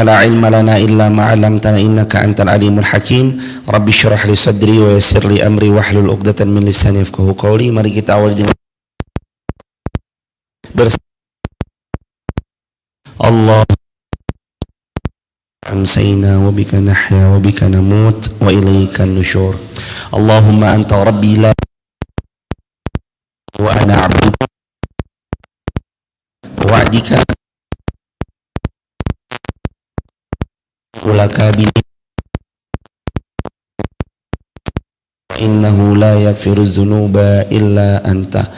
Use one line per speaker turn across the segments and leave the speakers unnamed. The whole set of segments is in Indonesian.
subhanaka la ilma lana illa ma 'allamtana innaka antal alimul hakim. Rabbi shrah li sadri wa yassir li amri wahlul 'uqdatam min lisani yafqahu qawli. Mari kita awali dengan Allah amsayna wa bika nahya wa bika namut wa ilaika nusyur. Allahumma anta rabbi la wa ana 'abduka wa'dika ulaka bi innahu la yaghfiru dzunuba illa anta.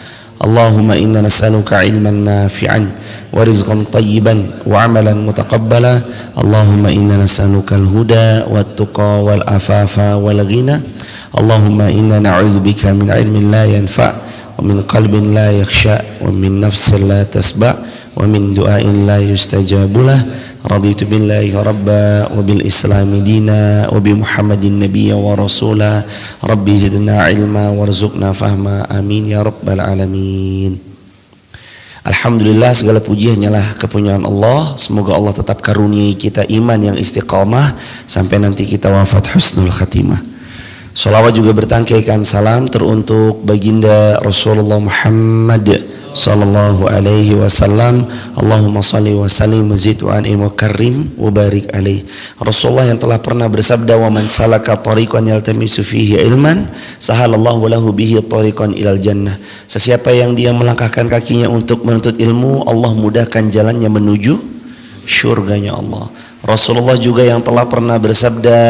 Allahumma inna nas'aluka ilman nafi'an wa rizqan tayyiban wa amalan mutaqabbala. Allahumma inna nas'aluka al-huda wat-tuqa wal-afafa wal-ghina. Allahumma inna na'udzubika min ilmin la yanfa' wa min qalbin la yakhsha wa min nafsin la tasba' wa min du'ain la yustajabu lah. Raditu billahi rabba wa bil islami dina wa bi muhammadin nabiyya wa rasula. Rabbi zidna ilma warzuqna fahma, amin ya rabbal alamin. Alhamdulillah, segala puji hanyalah kepunyaan Allah. Semoga Allah tetap karuniai kita iman yang istiqamah sampai nanti kita wafat husnul khatimah. Salawat juga bertangkaikan salam teruntuk baginda Rasulullah Muhammad sallallahu alaihi wasallam. Allahumma salli wa sallim wa zid wa an'im wa karrim wa barik alaihi. Rasulullah yang telah pernah bersabda, wa man salaka tariqan yaltamisu fihi ilman sahalallahu lahu bihi tariqan ilal jannah. Sesiapa yang dia melangkahkan kakinya untuk menuntut ilmu, Allah mudahkan jalannya menuju syurganya Allah. Rasulullah juga yang telah pernah bersabda,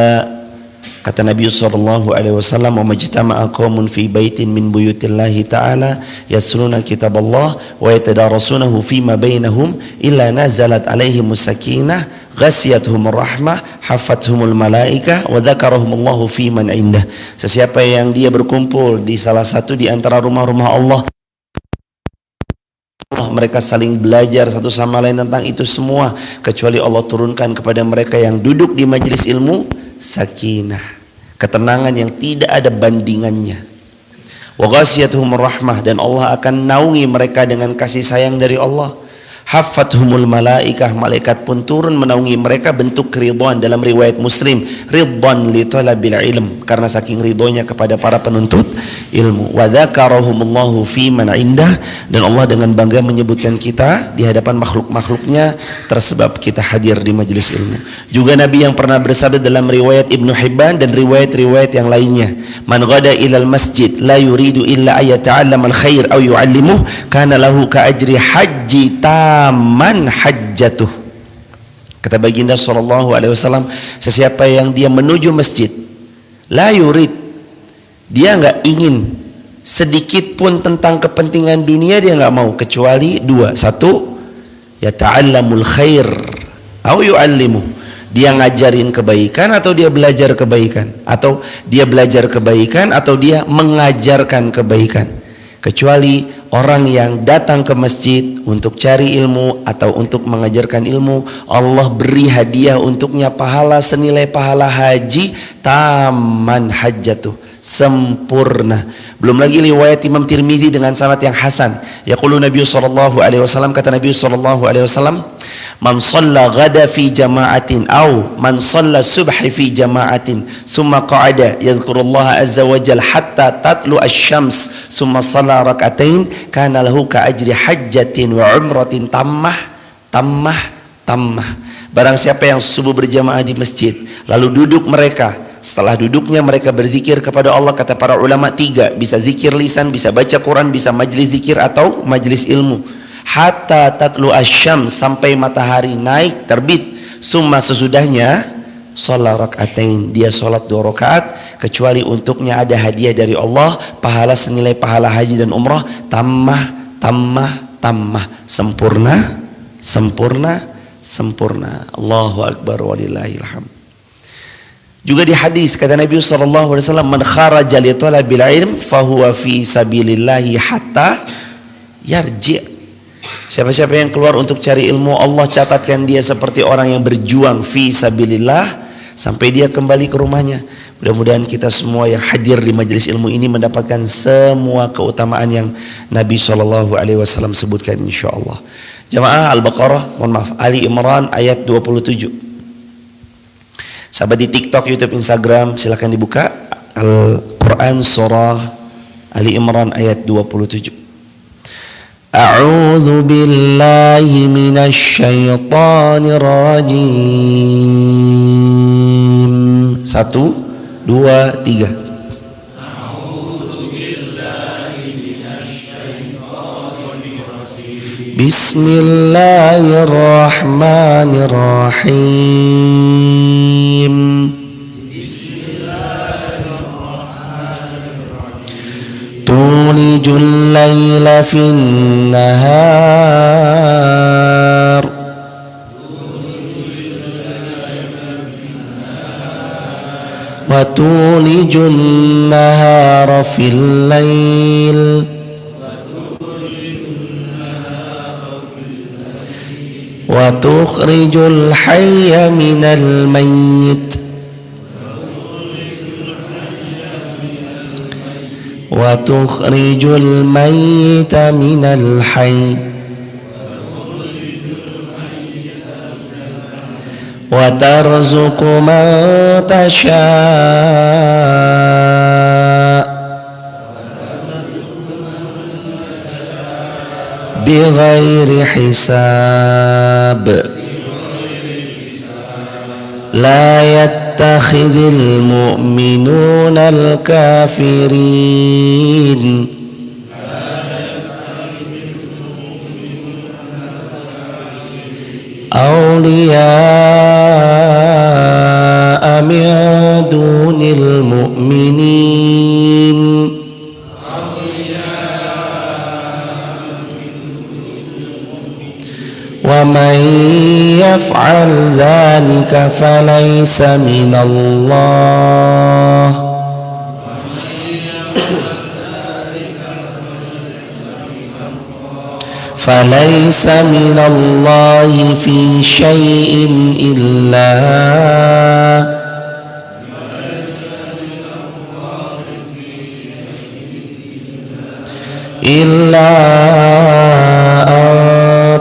kata Nabi sallallahu alaihi wasallam, wa majtama'a qaumun fi baitin min buyutillahi ta'ala yasluna kitaballah wa yatadarasunahu fima bainahum illa nazalat alaihimus sakinah ghasiyatuhumur rahmah hafathumul malaika wa dzakarahumullahu fi man indah. Sesiapa yang dia berkumpul di salah satu di antara rumah-rumah Allah, mereka saling belajar satu sama lain tentang itu semua, kecuali Allah turunkan kepada mereka yang duduk di majelis ilmu sakinah, ketenangan yang tidak ada bandingannya. Wa ghasiyatuhumur rahmah, dan Allah akan naungi mereka dengan kasih sayang dari Allah. Hafathumul malaikah, malaikat pun turun menaungi mereka, bentuk keridhaan. Dalam riwayat Muslim, ridwan li talabil ilm, karena saking ridhonya kepada para penuntut ilmu. Wa dzakarahumullahu fi man indah, dan Allah dengan bangga menyebutkan kita di hadapan makhluk-makhluknya tersebab kita hadir di majelis ilmu. Juga Nabi yang pernah bersabda dalam riwayat Ibnu Hibban dan riwayat-riwayat yang lainnya, man ghada ilal masjid la yuridu illa ayata'allamal khair aw yu'allimuh kana lahu ka ajri haji man hajjatuh. Kata baginda sallallahu alaihi wasallam, sesiapa yang dia menuju masjid, la yurid, dia enggak ingin sedikit pun tentang kepentingan dunia, dia enggak mau, kecuali dua. Satu, ya ta'allamul khair au yu'allimu, dia ngajarin kebaikan atau dia belajar kebaikan, atau dia belajar kebaikan atau dia mengajarkan kebaikan. Kecuali orang yang datang ke masjid untuk cari ilmu atau untuk mengajarkan ilmu, Allah beri hadiah untuknya pahala senilai pahala haji taman hajjatuh, sempurna. Belum lagi riwayat Imam Tirmidzi dengan sanad yang hasan. Yaqulu Nabi sallallahu alaihi wasallam, kata Nabi sallallahu alaihi wasallam, man shalla ghada fi jama'atin aw man shalla subhi fi jama'atin thumma qa'ada yadhkurullaha azza wa jalla hatta tatlu asy-syams thumma shalla rak'atain kana lahu ka ajri hajjatin wa umratin tammah. Barang siapa yang subuh berjamaah di masjid, lalu duduk mereka, setelah duduknya mereka berzikir kepada Allah, kata para ulama tiga, bisa zikir lisan, bisa baca Quran, bisa majlis zikir atau majlis ilmu. Hatta tatlu asyam, sampai matahari naik terbit. Summa, sesudahnya sholat rak'atain, dia sholat 2 rakaat, kecuali untuknya ada hadiah dari Allah, pahala senilai pahala haji dan umrah, tammah, sempurna. Allahu akbar walillahil hamd. Juga di hadis kata Nabi sallallahu alaihi wasallam, man kharaja li talabil ilm fahuwa fi sabilillahi hatta yarji'. Siapa-siapa yang keluar untuk cari ilmu, Allah catatkan dia seperti orang yang berjuang fi sabilillah sampai dia kembali ke rumahnya. Mudah-mudahan kita semua yang hadir di majelis ilmu ini mendapatkan semua keutamaan yang Nabi sallallahu alaihi wasallam sebutkan insyaallah. Jamaah Al-Baqarah, mohon maaf, Ali Imran ayat 27. Sahabat di TikTok, YouTube, Instagram, silakan dibuka Al-Quran surah Ali Imran ayat 27. A'udzu billahi minasy syaithanir rajim. 1, 2, 3. Bismillahirrahmanirrahim. Tulijul laila fin nahar wa tulijun nahara fil lail wa tukhrijul hayya minal mayyit wa tukhrijul mayyita minal hayy wa tarzuqu man tasha' bighairi hisab. La yattakhidhul mu'minuna al-kafirin awliya'a min dunil mu'minin wa man yaf'al dhalika falaysa minallah falaysa minallahi fi syai'in illa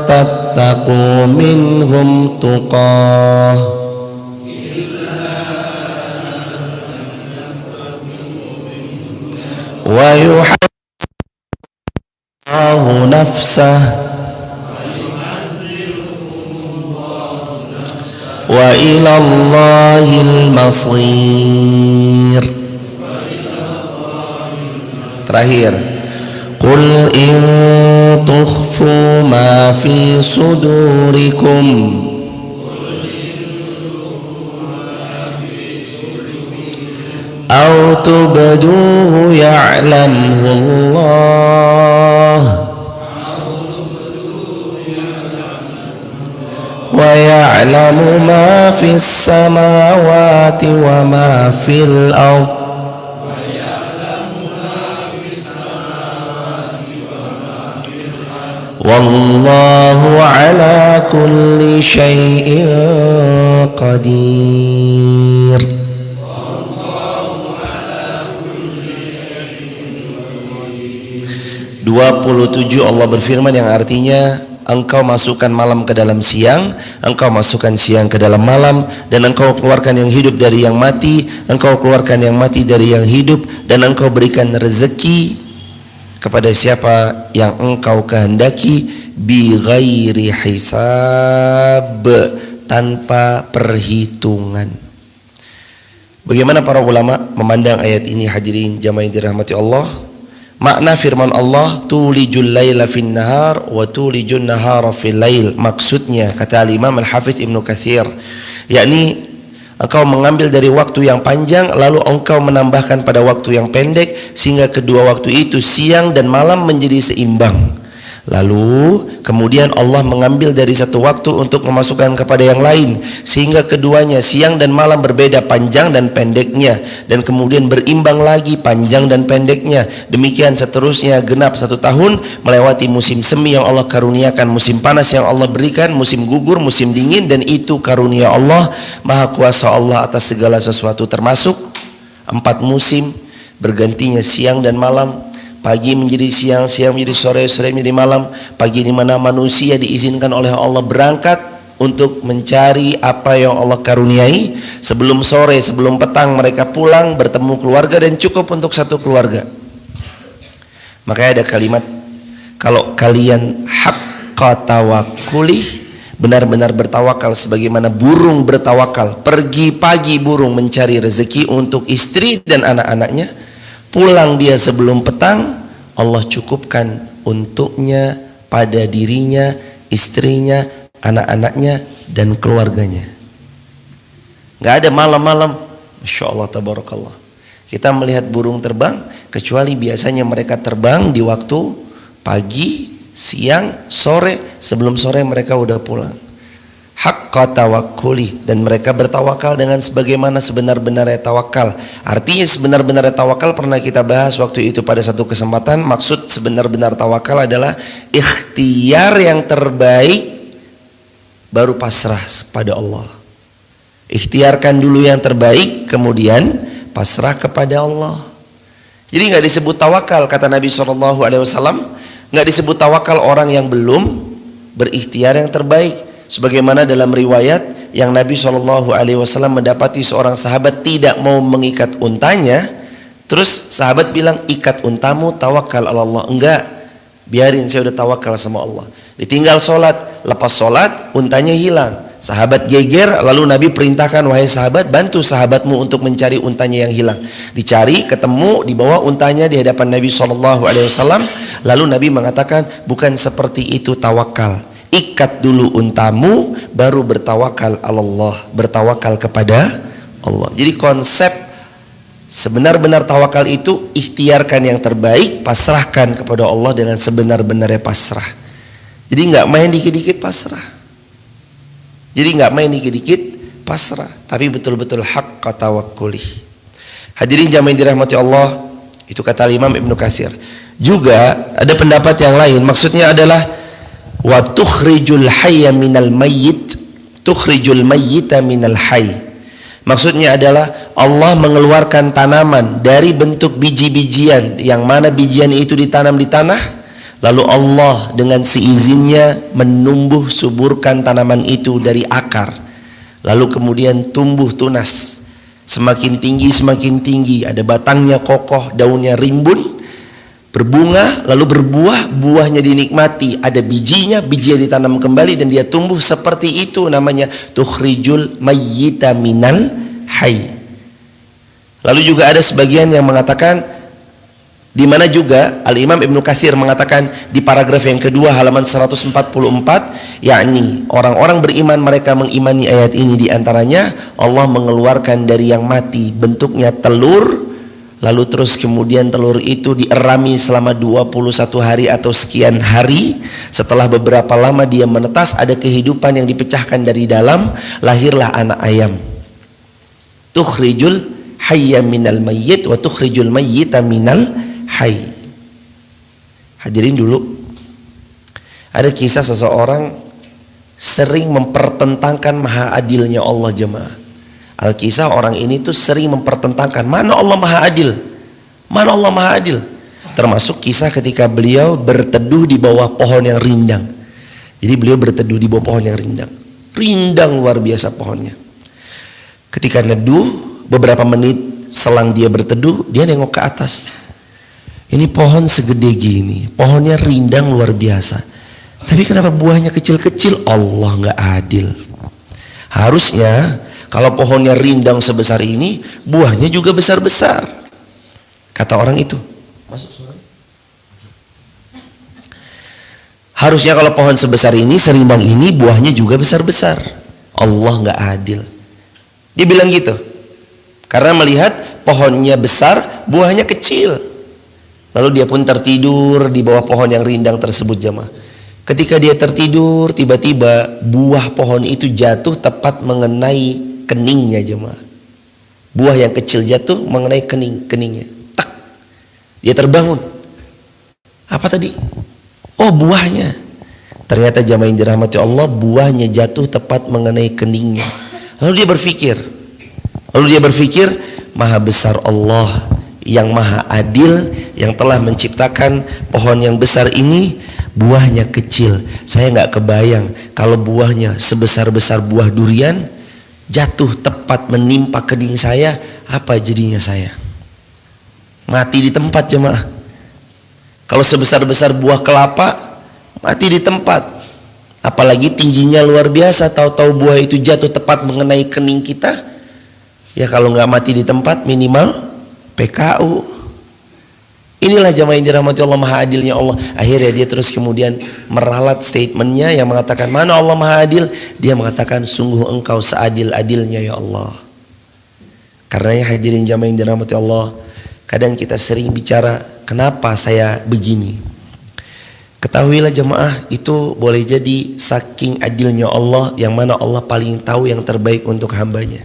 tattaqu minhum tuqah wa yuhaddiru nafsah wa ila Allahil masir. Terakhir, qul in tukhfu ma fi sudurikum aw tubduhu ya'lamhu Allah wa ya'lamu ma fis samawati wa ma fil ardh wallahu ala kulli syai'in qadir. 27 Allah berfirman yang artinya engkau masukkan malam ke dalam siang, engkau masukkan siang ke dalam malam, dan engkau keluarkan yang hidup dari yang mati, engkau keluarkan yang mati dari yang hidup, dan engkau berikan rezeki kepada siapa yang engkau kehendaki bi ghairi hisab, tanpa perhitungan. Bagaimana para ulama memandang ayat ini, hadirin jamaah yang dirahmati Allah? Makna firman Allah, tulijul laila fin nahar wa tulijun nahara fil lail, maksudnya kata Imam Al-Hafiz Ibnu Katsir, yakni engkau mengambil dari waktu yang panjang lalu engkau menambahkan pada waktu yang pendek sehingga kedua waktu itu siang dan malam menjadi seimbang. Lalu kemudian Allah mengambil dari satu waktu untuk memasukkan kepada yang lain sehingga keduanya siang dan malam berbeda panjang dan pendeknya, dan kemudian berimbang lagi panjang dan pendeknya. Demikian seterusnya genap 1 tahun melewati musim semi yang Allah karuniakan, musim panas yang Allah berikan, musim gugur, musim dingin, dan itu karunia Allah. Maha kuasa Allah atas segala sesuatu, termasuk 4 musim bergantinya siang dan malam. Pagi menjadi siang, siang menjadi sore, sore menjadi malam. Pagi di mana manusia diizinkan oleh Allah berangkat untuk mencari apa yang Allah karuniai. Sebelum sore, sebelum petang mereka pulang bertemu keluarga dan cukup untuk satu keluarga. Makanya ada kalimat, kalau kalian haqqa tawakkuli, benar-benar bertawakal sebagaimana burung bertawakal, pergi pagi burung mencari rezeki untuk istri dan anak-anaknya, pulang dia sebelum petang, Allah cukupkan untuknya, pada dirinya, istrinya, anak-anaknya dan keluarganya. Gak ada malam-malam. Masya Allah, tabarakallah. Kita melihat burung terbang, kecuali biasanya mereka terbang di waktu pagi, siang, sore. Sebelum sore mereka udah pulang. Haqqa tawakkuli, dan mereka bertawakal dengan sebagaimana sebenar-benarnya tawakal. Artinya sebenar-benarnya tawakal pernah kita bahas waktu itu pada satu kesempatan. Maksud sebenar-benar tawakal adalah ikhtiar yang terbaik, baru pasrah pada Allah. Ikhtiarkan dulu yang terbaik, kemudian pasrah kepada Allah. Jadi nggak disebut tawakal, kata Nabi SAW, nggak disebut tawakal orang yang belum berikhtiar yang terbaik. Sebagaimana dalam riwayat yang Nabi SAW mendapati seorang sahabat tidak mau mengikat untanya, terus sahabat bilang, ikat untamu, tawakal Allah. Enggak, biarin, saya udah tawakal sama Allah. Ditinggal sholat, lepas sholat untanya hilang. Sahabat geger, lalu Nabi perintahkan, wahai sahabat, bantu sahabatmu untuk mencari untanya yang hilang. Dicari, ketemu, dibawa untanya di hadapan Nabi SAW. Lalu Nabi mengatakan, bukan seperti itu tawakal. Ikat dulu untamu, baru bertawakal Allah, bertawakal kepada Allah. Jadi konsep sebenar-benar tawakal itu ikhtiarkan yang terbaik, pasrahkan kepada Allah dengan sebenar-benarnya pasrah. Jadi nggak main dikit-dikit pasrah. Jadi nggak main dikit-dikit pasrah, tapi betul-betul haqqa tawakkuli. Hadirin jamaah dirahmati Allah, itu kata Imam Ibnu Katsir. Juga ada pendapat yang lain, maksudnya adalah wa tukhrijul hayya minal mayyit, tukhrijul mayyita minal hayy. Maksudnya adalah Allah mengeluarkan tanaman dari bentuk biji-bijian, yang mana bijian itu ditanam di tanah, lalu Allah dengan seizinnya menumbuh suburkan tanaman itu dari akar, lalu kemudian tumbuh tunas, semakin tinggi, ada batangnya kokoh, daunnya rimbun, berbunga, lalu berbuah, buahnya dinikmati, ada bijinya, bijinya ditanam kembali dan dia tumbuh. Seperti itu namanya tukhrijul mayyita minal hayy. Lalu juga ada sebagian yang mengatakan, di mana juga Al-Imam Ibnu Katsir mengatakan di paragraf yang kedua halaman 144, yakni orang-orang beriman mereka mengimani ayat ini, diantaranya Allah mengeluarkan dari yang mati bentuknya telur, lalu terus kemudian telur itu dierami selama 21 hari atau sekian hari. Setelah beberapa lama dia menetas, ada kehidupan yang dipecahkan dari dalam, lahirlah anak ayam. Tukhrijul hayya minal mayyit wa tukhrijul mayyita minal hayy. Hadirin dulu, ada kisah seseorang sering mempertentangkan maha adilnya Allah jemaah. Al-kisah orang ini tuh sering mempertentangkan mana Allah maha adil, mana Allah maha adil. Termasuk kisah ketika beliau berteduh di bawah pohon yang rindang. Jadi beliau berteduh di bawah pohon yang rindang, rindang luar biasa pohonnya. Ketika neduh beberapa menit selang dia berteduh, dia nengok ke atas. Ini pohon segede gini, pohonnya rindang luar biasa, tapi kenapa buahnya kecil-kecil? Allah nggak adil. Harusnya kalau pohonnya rindang sebesar ini, buahnya juga besar-besar, kata orang itu. Masuk suara. Harusnya kalau pohon sebesar ini, serindang ini, buahnya juga besar-besar. Allah nggak adil. Dia bilang gitu, karena melihat pohonnya besar, buahnya kecil. Lalu dia pun tertidur di bawah pohon yang rindang tersebut jemaah. Ketika dia tertidur, tiba-tiba buah pohon itu jatuh tepat mengenai keningnya jemaah. Buah yang kecil jatuh mengenai keningnya. Tak. Dia terbangun. Apa tadi? Oh, buahnya. Ternyata jemaah yang dirahmati Allah, buahnya jatuh tepat mengenai keningnya. Lalu dia berpikir, maha besar Allah yang maha adil, yang telah menciptakan pohon yang besar ini, buahnya kecil. Saya nggak kebayang kalau buahnya sebesar-besar buah durian jatuh tepat menimpa kening saya, apa jadinya saya? Mati di tempat jemaah. Kalau sebesar-besar buah kelapa, mati di tempat. Apalagi tingginya luar biasa, tahu-tahu buah itu jatuh tepat mengenai kening kita. Ya kalau nggak mati di tempat minimal PKU. Inilah jamaah yang dirahmati Allah, maha adilnya Allah. Akhirnya dia terus kemudian meralat statementnya yang mengatakan, mana Allah maha adil? Dia mengatakan, sungguh engkau seadil-adilnya ya Allah. Karena ya hadirin jamaah yang dirahmati Allah, kadang kita sering bicara, kenapa saya begini? Ketahuilah jamaah, itu boleh jadi saking adilnya Allah, yang mana Allah paling tahu yang terbaik untuk hambanya.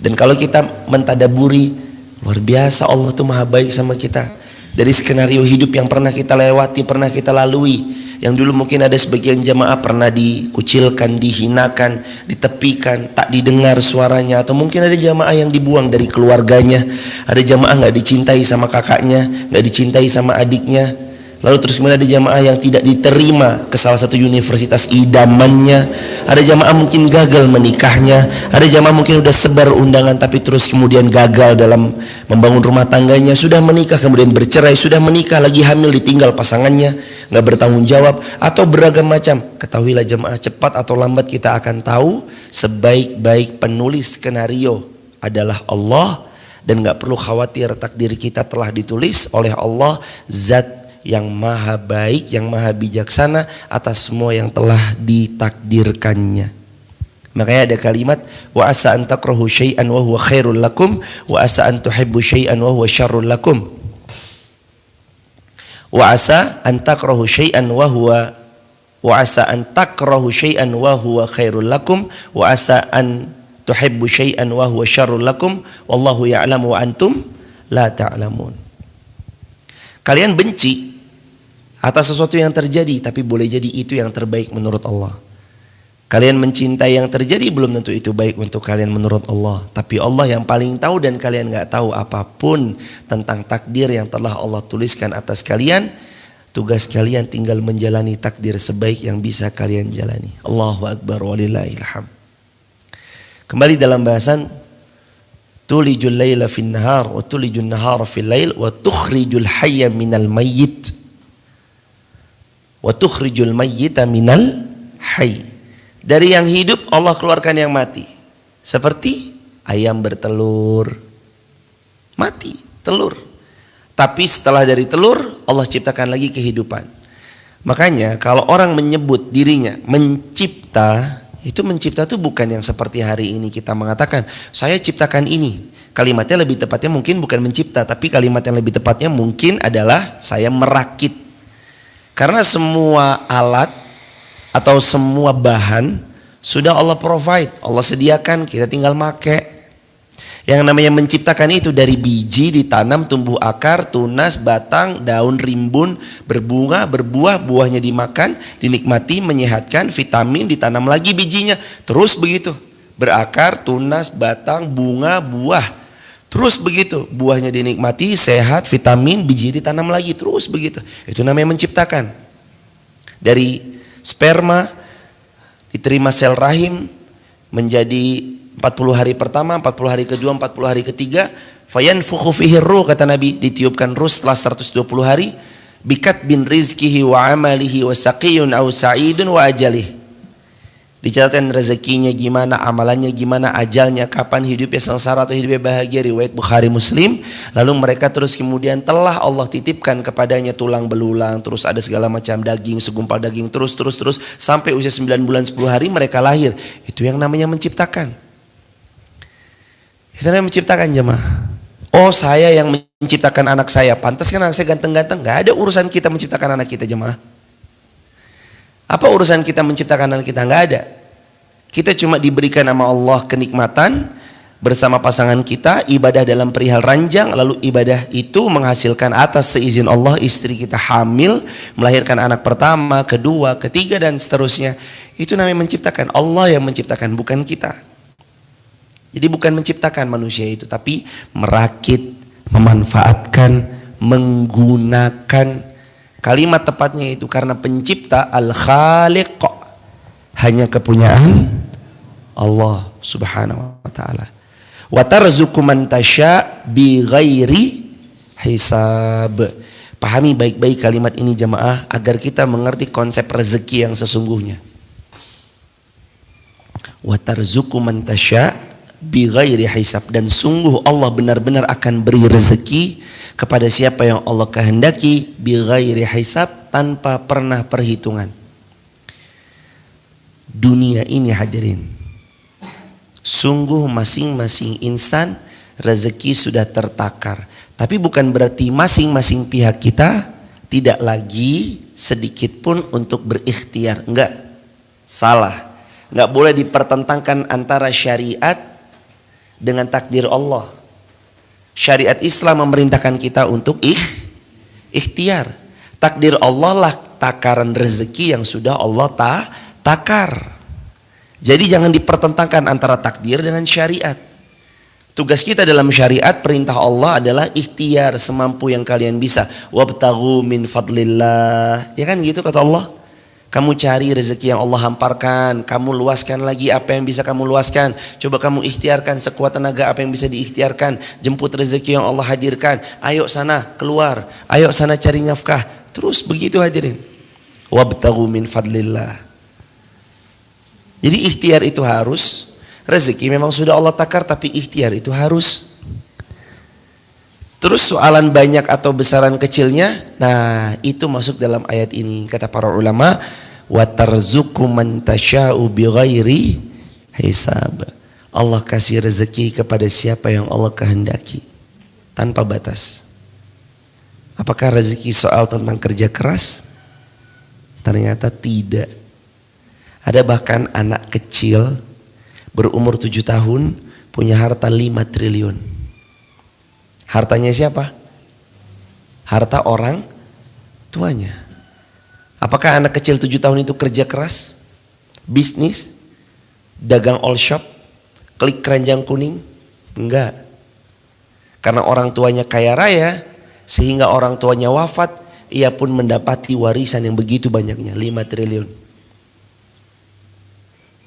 Dan kalau kita mentadaburi, luar biasa Allah tuh maha baik sama kita. Dari skenario hidup yang pernah kita lewati, pernah kita lalui, yang dulu mungkin ada sebagian jamaah pernah dikucilkan, dihinakan, ditepikan, tak didengar suaranya, atau mungkin ada jamaah yang dibuang dari keluarganya, ada jamaah nggak dicintai sama kakaknya, nggak dicintai sama adiknya. Lalu terus kemudian ada jamaah yang tidak diterima ke salah satu universitas idamannya. Ada jamaah mungkin gagal menikahnya. Ada jamaah mungkin udah sebar undangan tapi terus kemudian gagal dalam membangun rumah tangganya. Sudah menikah kemudian bercerai, sudah menikah lagi hamil ditinggal pasangannya, nggak bertanggung jawab, atau beragam macam. Ketahuilah jamaah, cepat atau lambat kita akan tahu sebaik-baik penulis skenario adalah Allah, dan nggak perlu khawatir, takdir kita telah ditulis oleh Allah, zat yang maha baik, yang maha bijaksana atas semua yang telah ditakdirkannya. Makanya ada kalimat, wa asa an takrahu syai'an wa huwa khairul lakum wa asa an tuhibbu syai'an wa huwa syarrul lakum. Wa asa an takrahu syai'an wa asa an takrahu syai'an wa huwa khairul lakum wa asa an tuhibbu syai'an wa huwa syarrul lakum wallahu ya'lamu wa antum la ta'lamun. Kalian benci atas sesuatu yang terjadi, tapi boleh jadi itu yang terbaik menurut Allah. Kalian mencintai yang terjadi, belum tentu itu baik untuk kalian menurut Allah. Tapi Allah yang paling tahu, dan kalian gak tahu apapun tentang takdir yang telah Allah tuliskan atas kalian. Tugas kalian tinggal menjalani takdir sebaik yang bisa kalian jalani. Allahu Akbar walillahilham. Kembali dalam bahasan, tulijul layla fin nahar wa tulijul nahara fil lail wa tukhrijul hayya minal mayyit wa tukhrijul mayyita minal hayy. Dari yang hidup Allah keluarkan yang mati. Seperti ayam bertelur, mati telur. Tapi setelah dari telur Allah ciptakan lagi kehidupan. Makanya kalau orang menyebut dirinya mencipta, itu mencipta itu bukan yang seperti hari ini kita mengatakan saya ciptakan ini. Kalimatnya lebih tepatnya mungkin bukan mencipta, tapi kalimat yang lebih tepatnya mungkin adalah saya merakit. Karena semua alat atau semua bahan sudah Allah provide, Allah sediakan, kita tinggal make. Yang namanya menciptakan itu dari biji ditanam, tumbuh akar, tunas, batang, daun, rimbun, berbunga, berbuah, buahnya dimakan, dinikmati, menyehatkan, vitamin, ditanam lagi bijinya, terus begitu. Berakar, tunas, batang, bunga, buah. Terus begitu, buahnya dinikmati, sehat, vitamin, biji ditanam lagi, terus begitu. Itu namanya menciptakan. Dari sperma diterima sel rahim menjadi 40 hari pertama, 40 hari kedua, 40 hari ketiga, fayanfukhu fihi ruh, kata Nabi, ditiupkan ruh setelah 120 hari, bikat bin rizkihi wa amalihi wa saqiyun aw sa'idun wa ajalih. Dicatatkan rezekinya gimana, amalannya gimana, ajalnya kapan, hidupnya sengsara atau hidupnya bahagia, riwayat Bukhari Muslim. Lalu mereka terus kemudian telah Allah titipkan kepadanya tulang belulang, terus ada segala macam daging, segumpal daging, terus sampai usia 9 bulan 10 hari mereka lahir. Itu yang namanya menciptakan. Itu namanya menciptakan jemaah. Oh, saya yang menciptakan anak saya, pantas kan anak saya ganteng-ganteng. Gak ada urusan kita menciptakan anak kita jemaah. Apa urusan kita menciptakan anak kita? Nggak ada. Kita cuma diberikan sama Allah kenikmatan bersama pasangan kita, ibadah dalam perihal ranjang, lalu ibadah itu menghasilkan atas seizin Allah istri kita hamil, melahirkan anak pertama, kedua, ketiga, dan seterusnya. Itu namanya menciptakan. Allah yang menciptakan, bukan kita. Jadi bukan menciptakan manusia itu, tapi merakit, memanfaatkan, menggunakan Kalimat tepatnya itu karena pencipta Al-Khaliq hanya kepunyaan Allah Subhanahu wa taala. Wa tarzuqu man tasya bi ghairi hisab. Pahami baik-baik kalimat ini jamaah agar kita mengerti konsep rezeki yang sesungguhnya. Wa tarzuqu man tasya bi ghairi hisab, dan sungguh Allah benar-benar akan beri rezeki kepada siapa yang Allah kehendaki bi ghairi hisab, tanpa pernah perhitungan. Dunia ini hadirin, sungguh masing-masing insan rezeki sudah tertakar. Tapi bukan berarti masing-masing pihak kita tidak lagi sedikit pun untuk berikhtiar. Enggak, salah. Enggak boleh dipertentangkan antara syariat dengan takdir Allah. Syariat Islam memerintahkan kita untuk ikhtiar. Takdir Allah lah takaran rezeki yang sudah Allah takar. Jadi jangan dipertentangkan antara takdir dengan syariat. Tugas kita dalam syariat, perintah Allah adalah ikhtiar semampu yang kalian bisa. Wabtaghu min fadlillah. Ya kan gitu kata Allah. Kamu cari rezeki yang Allah hamparkan, kamu luaskan lagi apa yang bisa kamu luaskan. Coba kamu ikhtiarkan sekuat tenaga apa yang bisa diikhtiarkan. Jemput rezeki yang Allah hadirkan. Ayo sana keluar, ayo sana cari nafkah. Terus begitu hadirin. Wabtaghu min fadlillah. Jadi ikhtiar itu harus. Rezeki memang sudah Allah takar, tapi ikhtiar itu harus. Terus soalan banyak atau besaran kecilnya, nah itu masuk dalam ayat ini. Kata para ulama, wa tarzuqu man tasya'u bighairi hisab. Allah kasih rezeki kepada siapa yang Allah kehendaki tanpa batas. Apakah rezeki soal tentang kerja keras? Ternyata tidak. Ada bahkan anak kecil berumur 7 tahun punya harta 5 triliun. Hartanya siapa? Harta orang tuanya. Apakah anak kecil 7 tahun itu kerja keras? Bisnis? Dagang all shop? Klik keranjang kuning? Enggak. Karena orang tuanya kaya raya, sehingga orang tuanya wafat, ia pun mendapati warisan yang begitu banyaknya, 5 triliun.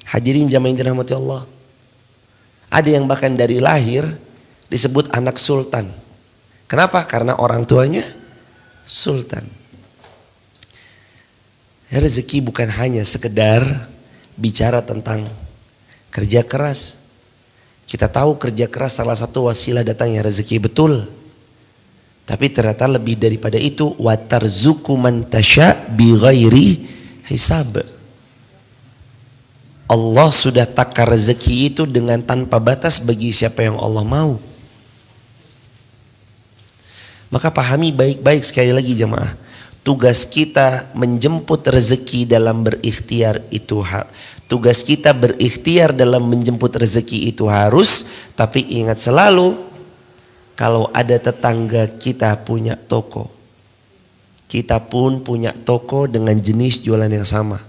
Hadirin jamaah yang dirahmati Allah. Ada yang bahkan dari lahir disebut anak sultan. Kenapa? Karena orang tuanya sultan. Rezeki bukan hanya sekedar bicara tentang kerja keras. Kita tahu kerja keras salah satu wasilah datangnya rezeki, betul. Tapi ternyata lebih daripada itu, wa tarzuqu man tasya bi ghairi hisab. Allah sudah takar rezeki itu dengan tanpa batas bagi siapa yang Allah mau. Maka pahami baik-baik sekali lagi jemaah. Tugas kita menjemput rezeki dalam berikhtiar itu hak. Tugas kita berikhtiar dalam menjemput rezeki itu harus. Tapi ingat selalu, kalau ada tetangga kita punya toko, kita pun punya toko dengan jenis jualan yang sama.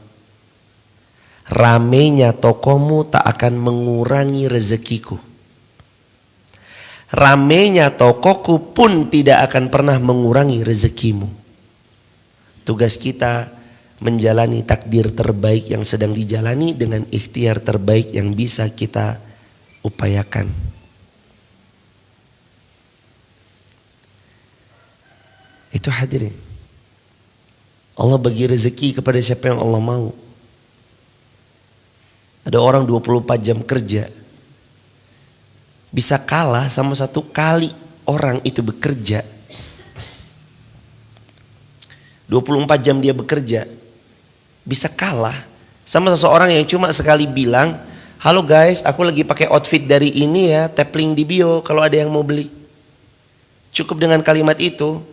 Ramenya tokomu tak akan mengurangi rezekiku. Ramenya tokoku pun tidak akan pernah mengurangi rezekimu. Tugas kita menjalani takdir terbaik yang sedang dijalani dengan ikhtiar terbaik yang bisa kita upayakan. Itu hadirin. Allah bagi rezeki kepada siapa yang Allah mau. Ada orang 24 jam kerja, bisa kalah sama 1 kali orang itu bekerja. 24 jam dia bekerja, bisa kalah sama seseorang yang cuma sekali bilang, halo guys, aku lagi pakai outfit dari ini ya, tap link di bio kalau ada yang mau beli. Cukup dengan kalimat itu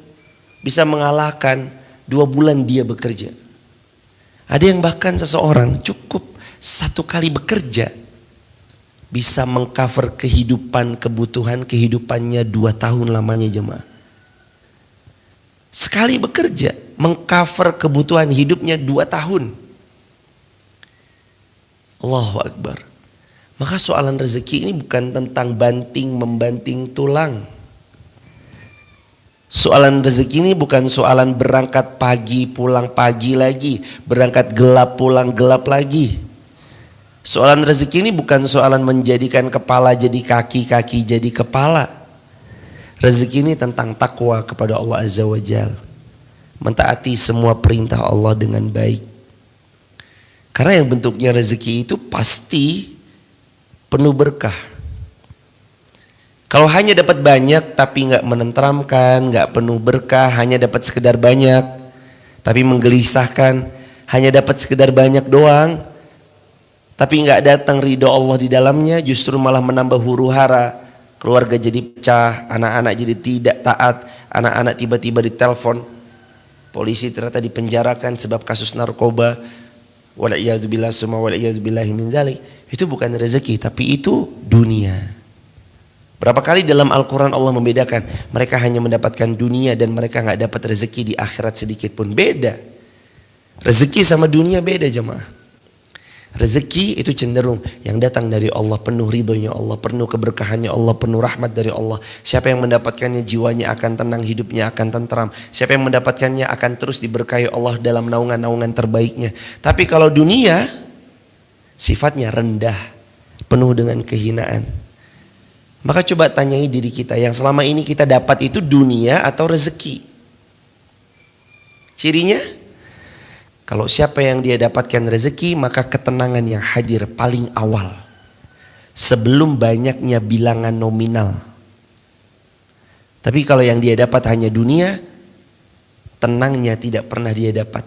bisa mengalahkan 2 bulan dia bekerja. Ada yang bahkan seseorang cukup 1 kali bekerja bisa mengcover kehidupan, kebutuhan kehidupannya 2 tahun lamanya jemaah. Sekali bekerja mengcover kebutuhan hidupnya 2 tahun. Allahu Akbar. Maka soalan rezeki ini bukan tentang banting membanting tulang. Soalan rezeki ini bukan soalan berangkat pagi pulang pagi lagi, berangkat gelap pulang gelap lagi. Soalan rezeki ini bukan soalan menjadikan kepala jadi kaki, kaki jadi kepala. Rezeki ini tentang takwa kepada Allah Azza wa Jalla, mentaati semua perintah Allah dengan baik. Karena yang bentuknya rezeki itu pasti penuh berkah. Kalau hanya dapat banyak tapi nggak menenteramkan, nggak penuh berkah, hanya dapat sekedar banyak tapi menggelisahkan, hanya dapat sekedar banyak doang tapi nggak datang ridho Allah di dalamnya, justru malah menambah huru hara, keluarga jadi pecah, anak-anak jadi tidak taat, anak-anak tiba-tiba ditelepon polisi ternyata dipenjarakan sebab kasus narkoba, wala'iyadzubillah summa wala'iyadzubillahi min dzalik. Itu bukan rezeki tapi itu dunia. Berapa kali dalam Al-Quran Allah membedakan, mereka hanya mendapatkan dunia dan mereka gak dapat rezeki di akhirat sedikit pun. Beda. Rezeki sama dunia beda jemaah. Rezeki itu cenderung yang datang dari Allah, penuh ridhonya Allah, penuh keberkahannya Allah, penuh rahmat dari Allah. Siapa yang mendapatkannya jiwanya akan tenang, hidupnya akan tentram. Siapa yang mendapatkannya akan terus diberkahi Allah dalam naungan-naungan terbaiknya. Tapi kalau dunia sifatnya rendah, penuh dengan kehinaan. Maka coba tanyai diri kita, yang selama ini kita dapat itu dunia atau rezeki? Cirinya? Kalau siapa yang dia dapatkan rezeki, maka ketenangan yang hadir paling awal, sebelum banyaknya bilangan nominal. Tapi kalau yang dia dapat hanya dunia, tenangnya tidak pernah dia dapat.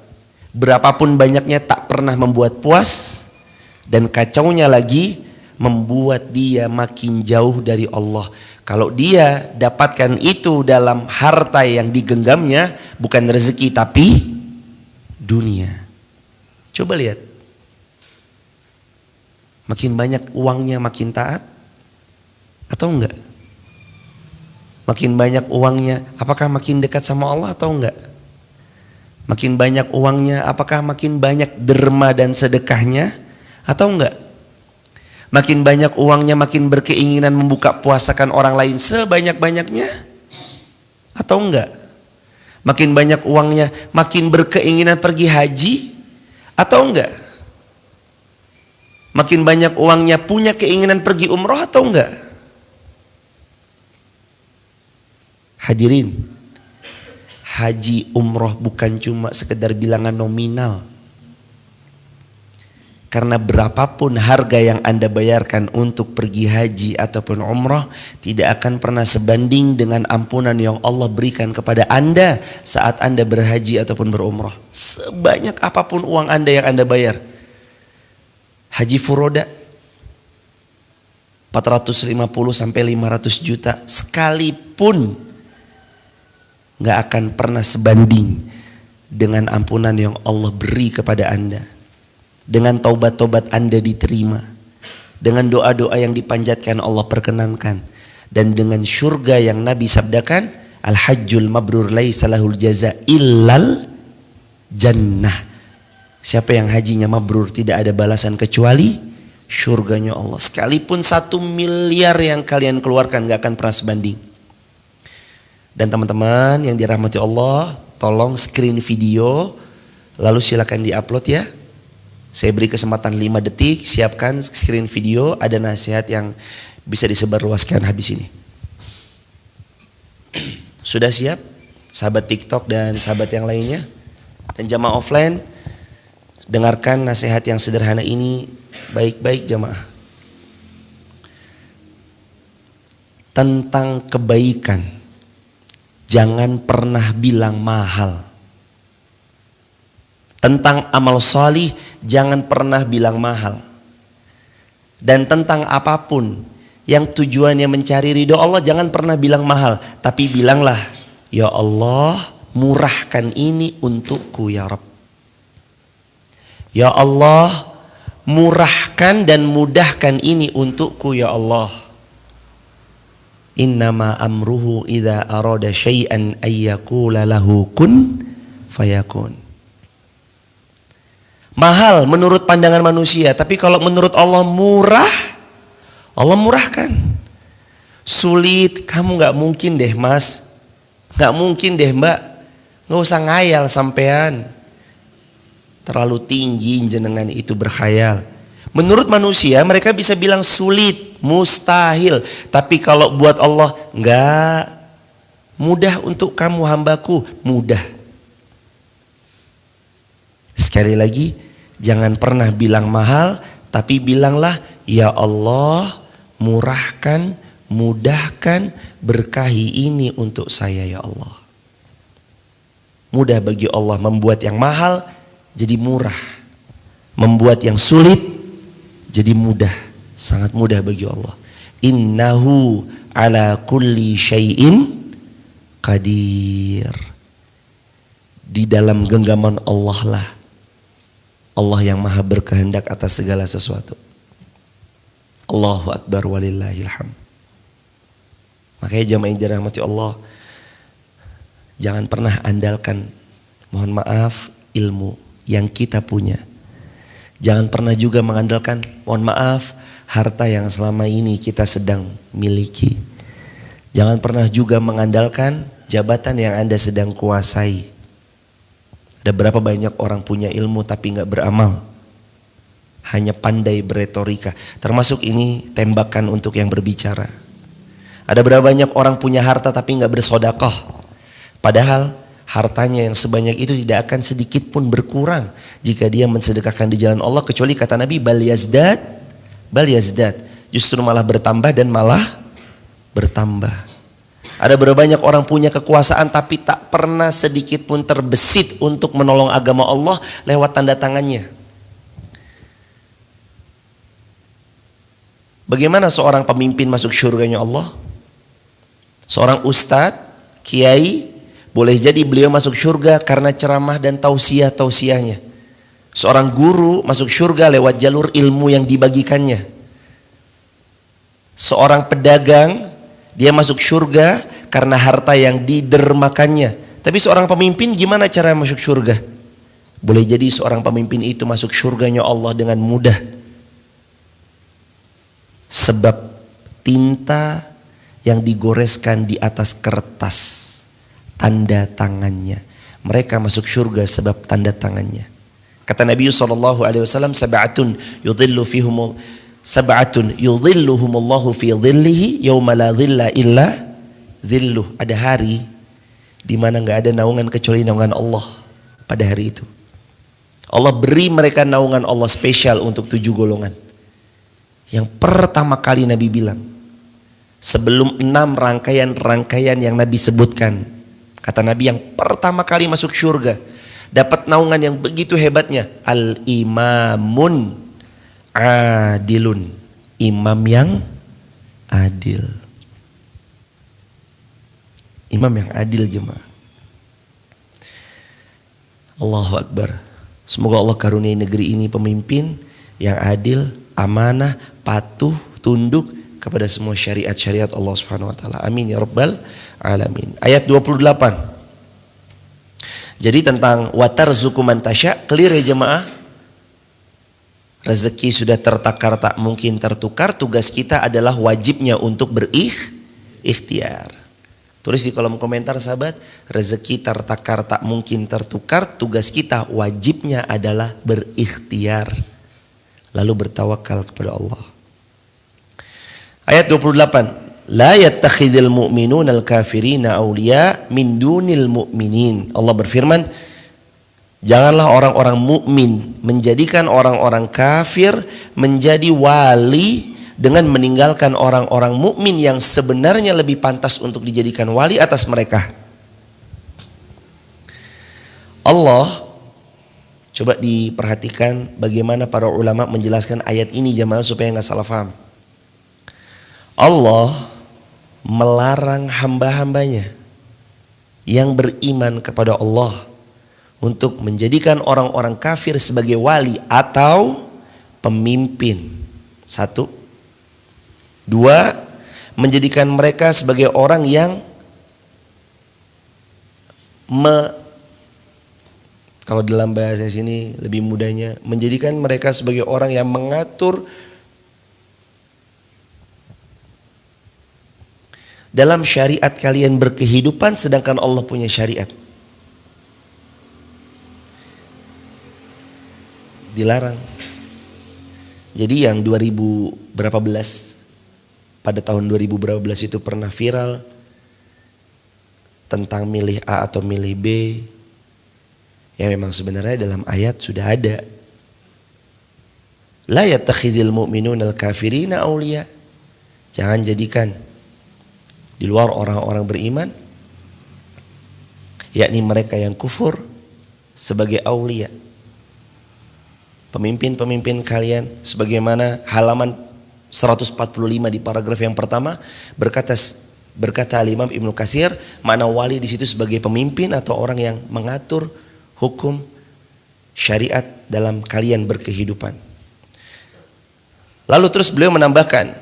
Berapapun banyaknya tak pernah membuat puas, dan kacaunya lagi membuat dia makin jauh dari Allah. Kalau dia dapatkan itu dalam harta yang digenggamnya, bukan rezeki tapi dunia. Coba lihat, makin banyak uangnya makin taat atau enggak? Makin banyak uangnya apakah makin dekat sama Allah atau enggak? Makin banyak uangnya apakah makin banyak derma dan sedekahnya atau enggak? Makin banyak uangnya makin berkeinginan membuka puasakan orang lain sebanyak-banyaknya atau enggak? Makin banyak uangnya makin berkeinginan pergi haji atau enggak? Makin banyak uangnya punya keinginan pergi umroh atau enggak? Hadirin, haji umroh bukan cuma sekedar bilangan nominal. Karena berapapun harga yang Anda bayarkan untuk pergi haji ataupun umrah, tidak akan pernah sebanding dengan ampunan yang Allah berikan kepada Anda saat Anda berhaji ataupun berumrah. Sebanyak apapun uang Anda yang Anda bayar. Haji furoda 450 sampai 500 juta sekalipun gak akan pernah sebanding dengan ampunan yang Allah beri kepada Anda. Dengan taubat-taubat Anda diterima, dengan doa-doa yang dipanjatkan Allah perkenankan, dan dengan surga yang Nabi sabdakan, al-hajjul mabrur laisa lahul jaza illal jannah. Siapa yang hajinya mabrur tidak ada balasan kecuali surganya Allah. Sekalipun 1 miliar yang kalian keluarkan gak akan pernah sebanding. Dan teman-teman yang dirahmati Allah, tolong screen video lalu silakan diupload ya. Saya beri kesempatan 5 detik, siapkan screen video, ada nasihat yang bisa disebarluaskan habis ini. Sudah siap? Sahabat TikTok dan sahabat yang lainnya? Dan jamaah offline, dengarkan nasihat yang sederhana ini baik-baik jamaah. Tentang kebaikan, jangan pernah bilang mahal. Tentang amal salih, jangan pernah bilang mahal. Dan tentang apapun yang tujuannya mencari ridho Allah, jangan pernah bilang mahal. Tapi bilanglah, ya Allah, murahkan ini untukku ya Rabb. Ya Allah, murahkan dan mudahkan ini untukku ya Allah. Innama amruhu idza arada syai'an ayyakula lahu kun fayakun. Mahal menurut pandangan manusia, tapi kalau menurut Allah murah, Allah murahkan. Sulit, kamu gak mungkin deh mas Gak mungkin deh mbak, gak usah ngayal sampean. Terlalu tinggi jenengan itu berkhayal. Menurut manusia mereka bisa bilang sulit, mustahil. Tapi kalau buat Allah, enggak. Mudah untuk kamu hambaku, mudah. Sekali lagi, jangan pernah bilang mahal, tapi bilanglah, ya Allah, murahkan, mudahkan, berkahi ini untuk saya ya Allah. Mudah bagi Allah membuat yang mahal jadi murah. Membuat yang sulit jadi mudah. Sangat mudah bagi Allah. Innahu ala kulli syai'in qadir. Di dalam genggaman Allah lah Allah yang maha berkehendak atas segala sesuatu. Allahu Akbar walillahilham. Makanya jamaah yang dirahmati Allah, jangan pernah andalkan, mohon maaf, ilmu yang kita punya. Jangan pernah juga mengandalkan, mohon maaf, harta yang selama ini kita sedang miliki. Jangan pernah juga mengandalkan jabatan yang Anda sedang kuasai. Ada berapa banyak orang punya ilmu tapi gak beramal, hanya pandai beretorika. Termasuk ini tembakan untuk yang berbicara. Ada berapa banyak orang punya harta tapi gak bersedekah. Padahal hartanya yang sebanyak itu tidak akan sedikit pun berkurang jika dia mensedekahkan di jalan Allah, kecuali kata Nabi bal yazdad, justru malah bertambah dan malah bertambah. Ada berapa banyak orang punya kekuasaan tapi tak pernah sedikit pun terbesit untuk menolong agama Allah lewat tanda tangannya. Bagaimana seorang pemimpin masuk surganya Allah? Seorang ustadz, kiai, boleh jadi beliau masuk surga karena ceramah dan tausiah-tausiahnya. Seorang guru masuk surga lewat jalur ilmu yang dibagikannya. Seorang pedagang, dia masuk surga karena harta yang didermakannya. Tapi seorang pemimpin gimana cara masuk surga? Boleh jadi seorang pemimpin itu masuk surganya Allah dengan mudah. Sebab tinta yang digoreskan di atas kertas, tanda tangannya. Mereka masuk surga sebab tanda tangannya. Kata Nabi SAW, sab'atun yudhilluhumullahu fi dhillihi yawma la dhilla illa dhilluh. Ada hari di mana enggak ada naungan kecuali naungan Allah. Pada hari itu Allah beri mereka naungan Allah spesial untuk 7 golongan. Yang pertama kali Nabi bilang, sebelum 6 rangkaian-rangkaian yang Nabi sebutkan, kata Nabi yang pertama kali masuk surga, dapat naungan yang begitu hebatnya, al-imamun adilun, imam yang adil. Imam yang adil jemaah. Allahu Akbar. Semoga Allah karuniai negeri ini pemimpin yang adil, amanah, patuh, tunduk kepada semua syariat-syariat Allah Subhanahu wa taala. Amin ya rabbal alamin. Ayat 28. Jadi tentang watarzuqu man tasya, clear ya jemaah. Rezeki sudah tertakar tak mungkin tertukar, tugas kita adalah wajibnya untuk berikhtiar. Tulis di kolom komentar sahabat, rezeki tertakar tak mungkin tertukar, tugas kita wajibnya adalah berikhtiar. Lalu bertawakal kepada Allah. Ayat 28. La yattakhidhul mu'minuna al-kafirina awliya min dunil mu'minin. Allah berfirman, janganlah orang-orang mukmin menjadikan orang-orang kafir menjadi wali dengan meninggalkan orang-orang mukmin yang sebenarnya lebih pantas untuk dijadikan wali atas mereka. Allah, coba diperhatikan bagaimana para ulama menjelaskan ayat ini jemaah supaya nggak salah paham. Allah melarang hamba-hambanya yang beriman kepada Allah untuk menjadikan orang-orang kafir sebagai wali atau pemimpin. 1. 2. Menjadikan mereka sebagai orang yang kalau dalam bahasa sini lebih mudahnya, menjadikan mereka sebagai orang yang mengatur dalam syariat kalian berkehidupan sedangkan Allah punya syariat. Dilarang. Jadi yang 2000 berapa belas, pada tahun 2000 berapa belas itu pernah viral tentang milih A atau milih B, ya memang sebenarnya dalam ayat sudah ada. La yattakhidhul mu'minuna al-kafirina awliya. Jangan jadikan di luar orang-orang beriman, yakni mereka yang kufur, sebagai awliya. Pemimpin-pemimpin kalian, sebagaimana halaman 145 di paragraf yang pertama berkata Imam Ibnu Katsir, makna wali di situ sebagai pemimpin atau orang yang mengatur hukum syariat dalam kalian berkehidupan. Lalu terus beliau menambahkan,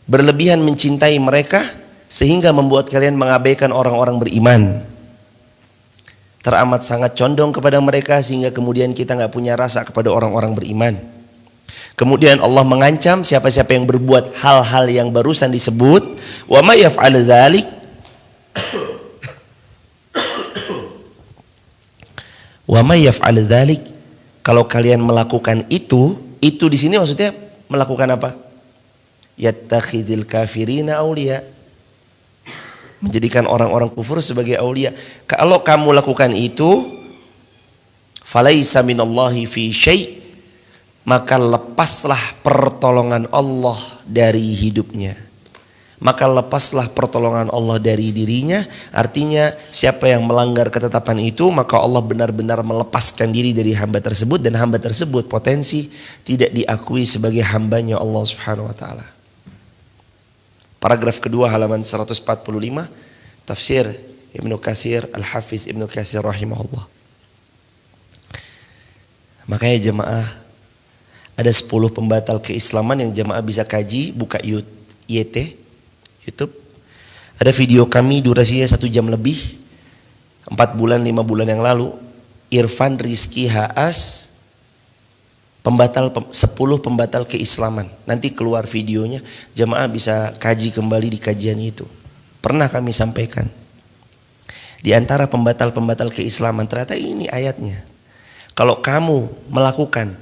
berlebihan mencintai mereka sehingga membuat kalian mengabaikan orang-orang beriman. Teramat sangat condong kepada mereka sehingga kemudian kita nggak punya rasa kepada orang-orang beriman. Kemudian Allah mengancam siapa-siapa yang berbuat hal-hal yang barusan disebut, wa may yaf'al dzalik wa may yaf'al dzalik, kalau kalian melakukan itu di sini maksudnya melakukan apa? Yattakhidil kafirina auliya, menjadikan orang-orang kufur sebagai aulia. Kalau kamu lakukan itu, falaisa minallahi fi syai', maka lepaslah pertolongan Allah dari hidupnya. Maka lepaslah pertolongan Allah dari dirinya. Artinya siapa yang melanggar ketetapan itu, maka Allah benar-benar melepaskan diri dari hamba tersebut, dan hamba tersebut potensi tidak diakui sebagai hambanya Allah Subhanahu wa taala. Paragraf kedua halaman 145, tafsir Ibnu Katsir, Al-Hafiz Ibnu Katsir rahimahullah. Makanya jemaah, ada 10 pembatal keislaman yang jemaah bisa kaji, buka YouTube. Ada video kami durasinya 1 jam lebih, 4 bulan 5 bulan yang lalu. Irfan Rizky Haas, 10 pembatal keislaman. Nanti keluar videonya, jemaah bisa kaji kembali di kajian itu. Pernah kami sampaikan, di antara pembatal-pembatal keislaman ternyata ini ayatnya. Kalau kamu melakukan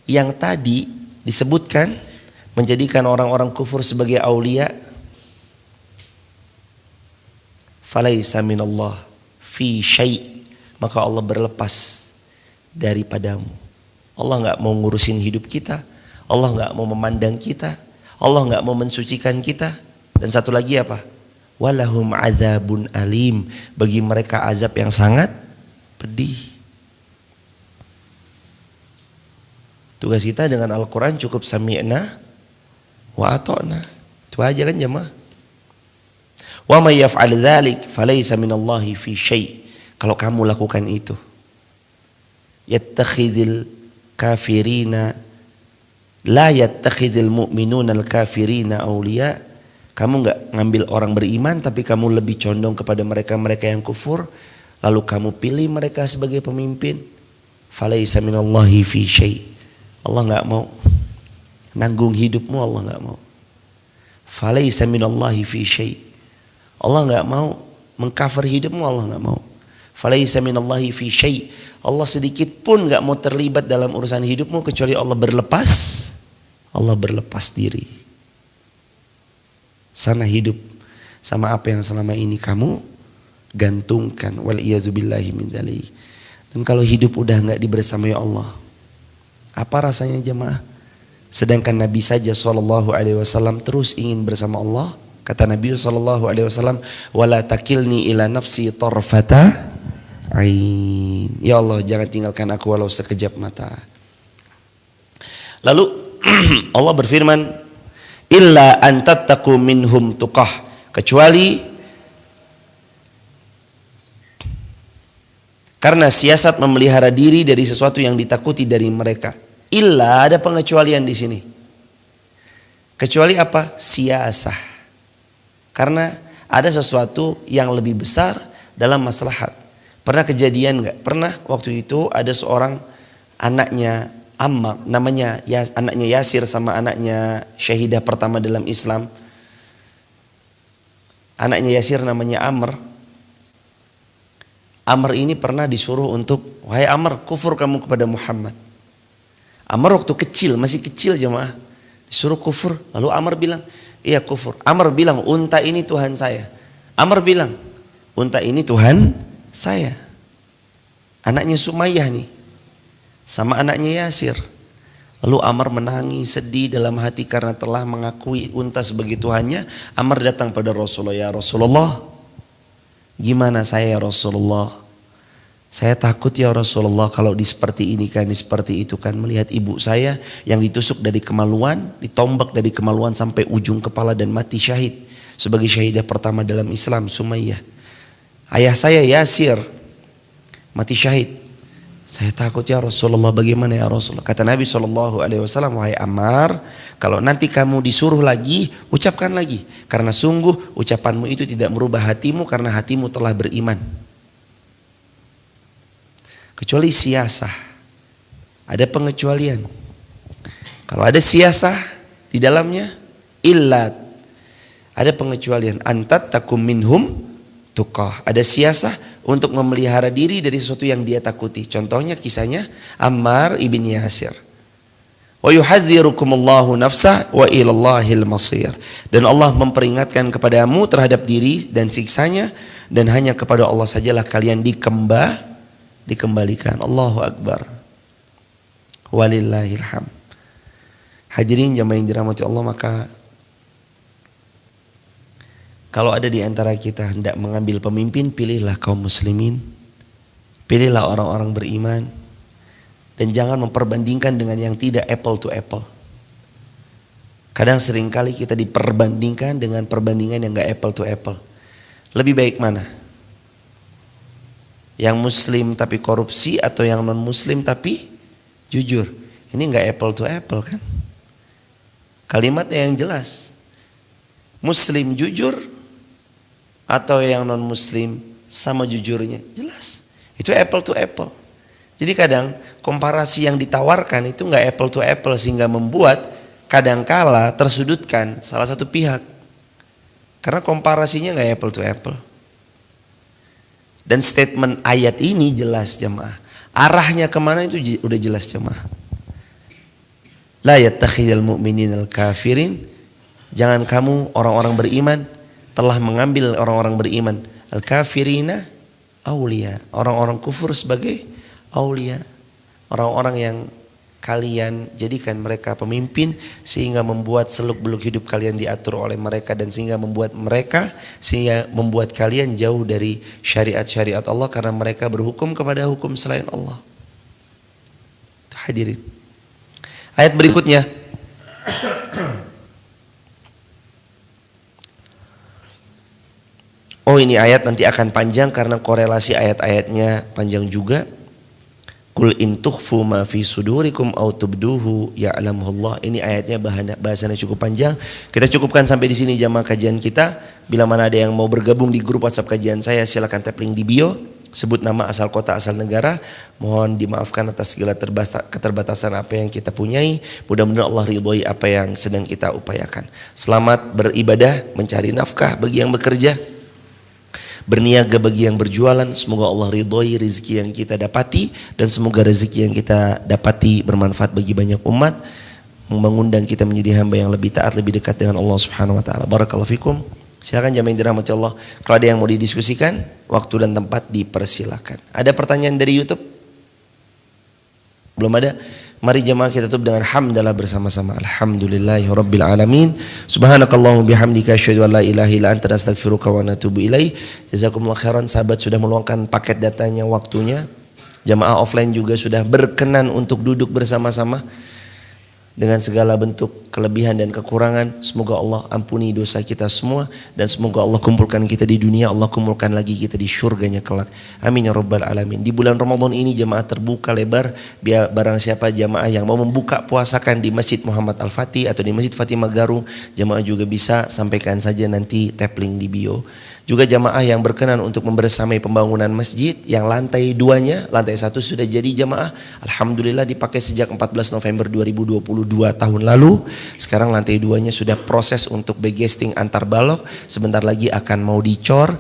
yang tadi disebutkan, menjadikan orang-orang kufur sebagai aulia, falaisa minallah fi syai', maka Allah berlepas daripadamu. Allah enggak mau ngurusin hidup kita, Allah enggak mau memandang kita, Allah enggak mau mensucikan kita. Dan satu lagi apa? Walahum adzabun alim, bagi mereka azab yang sangat pedih. Tugas kita dengan Al-Quran cukup sami'na wa ata'na, itu aja kan jemaah. Wa may yaf'al dzalik falaysa minallahi fi syai', kalau kamu lakukan itu, yattakhidul kafirina la yattakhidul mu'minuna al-kafirina awliya, kamu enggak ngambil orang beriman tapi kamu lebih condong kepada mereka-mereka yang kufur, lalu kamu pilih mereka sebagai pemimpin, falaysa minallahi fi syai', Allah enggak mau nanggung hidupmu, Allah enggak mau. Falaysa minallahi fi syai', Allah enggak mau mengcover hidupmu, Allah enggak mau. Falaysa minallahi fi syai', Allah sedikit pun enggak mau terlibat dalam urusan hidupmu kecuali Allah berlepas diri. Sana hidup sama apa yang selama ini kamu gantungkan, wal iyazubillahi min dzalik. Dan kalau hidup udah enggak dibersamai Allah, apa rasanya jemaah? Sedangkan Nabi saja sallallahu alaihi wasallam terus ingin bersama Allah. Kata Nabi sallallahu alaihi wasallam, wala takilni ila nafsi tarfata ain. Ya Allah, jangan tinggalkan aku walau sekejap mata. Lalu Allah berfirman, illa an tattaqu minhum tuqah, kecuali karena siasat memelihara diri dari sesuatu yang ditakuti dari mereka. Illa, ada pengecualian di sini. Kecuali apa? Siasah. Karena ada sesuatu yang lebih besar dalam maslahat. Pernah kejadian enggak? Pernah waktu itu ada seorang anaknya Ammar, namanya anaknya Yasir sama anaknya syahidah pertama dalam Islam. Anaknya Yasir namanya Amr. Amr ini pernah disuruh untuk, wahai Amr, kufur kamu kepada Muhammad. Amr waktu kecil, masih kecil jemaah, disuruh kufur. Lalu Amr bilang, iya kufur. Amr bilang, unta ini Tuhan saya. Amr bilang, unta ini Tuhan saya. Anaknya Sumayyah nih, sama anaknya Yasir. Lalu Amr menangis sedih dalam hati karena telah mengakui unta sebagai Tuhannya. Amr datang pada Rasulullah, ya Rasulullah, gimana saya ya Rasulullah? Saya takut ya Rasulullah kalau di seperti ini kan, di seperti itu kan. Melihat ibu saya yang ditusuk dari kemaluan, ditombak dari kemaluan sampai ujung kepala dan mati syahid. Sebagai syahidah pertama dalam Islam, Sumayyah. Ayah saya Yasir mati syahid. Saya takut ya Rasulullah, bagaimana ya Rasulullah? Kata Nabi SAW, wahai Ammar, kalau nanti kamu disuruh lagi, ucapkan lagi. Karena sungguh ucapanmu itu tidak merubah hatimu, karena hatimu telah beriman. Kecuali siasah, ada pengecualian. Kalau ada siasah di dalamnya, illat, ada pengecualian. Antat takum minhum tuqah, ada siasah untuk memelihara diri dari sesuatu yang dia takuti. Contohnya kisahnya Ammar ibn Yasir. Wa yuhadzirukumullahu nafsah wa ilallahil masir. Dan Allah memperingatkan kepadamu terhadap diri dan siksanya, dan hanya kepada Allah sajalah kalian dikembalikan. Allahu Akbar. Walillahilham. Hadirin jamaah yang dirahmati Allah, maka kalau ada di antara kita hendak mengambil pemimpin, pilihlah kaum muslimin, pilihlah orang-orang beriman, dan jangan memperbandingkan dengan yang tidak apple to apple. Kadang seringkali kita diperbandingkan dengan perbandingan yang gak apple to apple. Lebih baik mana? Yang muslim tapi korupsi atau yang non muslim tapi jujur? Ini gak apple to apple kan? Kalimatnya yang jelas. Muslim jujur atau yang non muslim sama jujurnya, jelas. Itu apple to apple. Jadi kadang komparasi yang ditawarkan itu gak apple to apple, sehingga membuat kadangkala tersudutkan salah satu pihak. Karena komparasinya gak apple to apple. Dan statement ayat ini jelas jemaah. Arahnya kemana itu udah jelas jemaah. La yattakhidul mu'minina al-kafirin. Jangan kamu orang-orang beriman telah mengambil orang-orang beriman al-kafirina aulia, orang-orang kufur sebagai aulia, orang-orang yang kalian jadikan mereka pemimpin sehingga membuat seluk-beluk hidup kalian diatur oleh mereka, dan sehingga membuat kalian jauh dari syariat-syariat Allah karena mereka berhukum kepada hukum selain Allah. Hadirin, ayat berikutnya oh ini ayat nanti akan panjang karena korelasi ayat-ayatnya panjang juga. Qul in tukhfu ma fi sudurikum aw tubduhu ya'lamuhullah. Ini ayatnya bahasanya cukup panjang. Kita cukupkan sampai di sini jamaah kajian kita. Bila mana ada yang mau bergabung di grup WhatsApp kajian saya, silakan tap link di bio. Sebut nama, asal kota, asal negara. Mohon dimaafkan atas segala keterbatasan apa yang kita punyai. Mudah-mudahan Allah ridhoi apa yang sedang kita upayakan. Selamat beribadah, mencari nafkah bagi yang bekerja, berniaga bagi yang berjualan. Semoga Allah ridhoi rezeki yang kita dapati, dan semoga rezeki yang kita dapati bermanfaat bagi banyak umat, mengundang kita menjadi hamba yang lebih taat, lebih dekat dengan Allah Subhanahu wa taala. Barakallahu fikum. Silakan jamaah yang dirahmati Allah, kalau ada yang mau didiskusikan, waktu dan tempat dipersilakan. Ada pertanyaan dari YouTube? Belum ada? Mari jemaah kita tutup dengan hamdalah bersama-sama. Alhamdulillahirabbil alamin. Subhanakallahumma bihamdika asyhadu an la ilaha illa anta astaghfiruka wa atubu ilaik. Jazakumullah khairan. Sahabat sudah meluangkan paket datanya, waktunya. Jemaah offline juga sudah berkenan untuk duduk bersama-sama dengan segala bentuk kelebihan dan kekurangan. Semoga Allah ampuni dosa kita semua, dan semoga Allah kumpulkan kita di dunia, Allah kumpulkan lagi kita di syurganya kelak. Amin ya rabbal alamin. Di bulan Ramadan ini jemaah terbuka lebar. Biar barang siapa jemaah yang mau membuka puasakan di Masjid Muhammad Al-Fatih atau di Masjid Fatimah Garung, jemaah juga bisa sampaikan saja nanti tap link di bio. Juga jamaah yang berkenan untuk membersamai pembangunan masjid yang lantai 2-nya, lantai 1 sudah jadi jamaah. Alhamdulillah dipakai sejak 14 November 2022 tahun lalu. Sekarang lantai 2-nya sudah proses untuk begesting antar balok. Sebentar lagi akan mau dicor.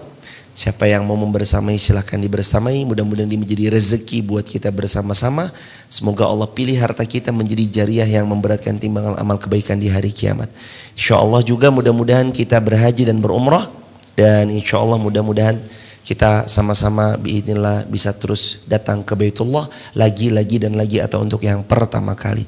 Siapa yang mau membersamai silahkan dibersamai. Mudah-mudahan ini menjadi rezeki buat kita bersama-sama. Semoga Allah pilih harta kita menjadi jariah yang memberatkan timbangan amal kebaikan di hari kiamat. Insya Allah juga mudah-mudahan kita berhaji dan berumrah. Dan insya Allah mudah-mudahan kita sama-sama biidznillah bisa terus datang ke Baitullah lagi dan lagi atau untuk yang pertama kali.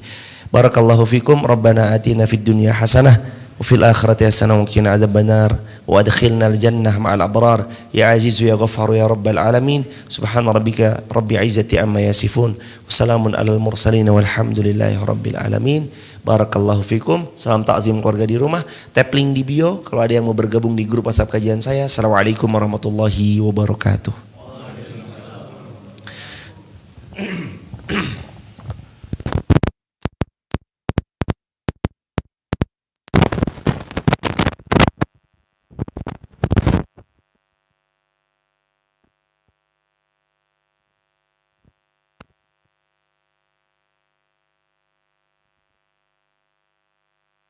Barakallahu fikum. Rabbana atina fid dunya hasanah wa fil akhirati hasanah wa qina adzabannar wa adkhilnal jannah ma'al abrar ya azizu ya ghaffar ya rabbal alamin. Subhana rabbika rabbil izzati amma yasifun wa salamun alal mursalin walhamdulillahi rabbil alamin. Barakallahu fikum. Salam takzim keluarga di rumah. Tap link di bio kalau ada yang mau bergabung di grup WhatsApp kajian saya. Assalamualaikum warahmatullahi wabarakatuh.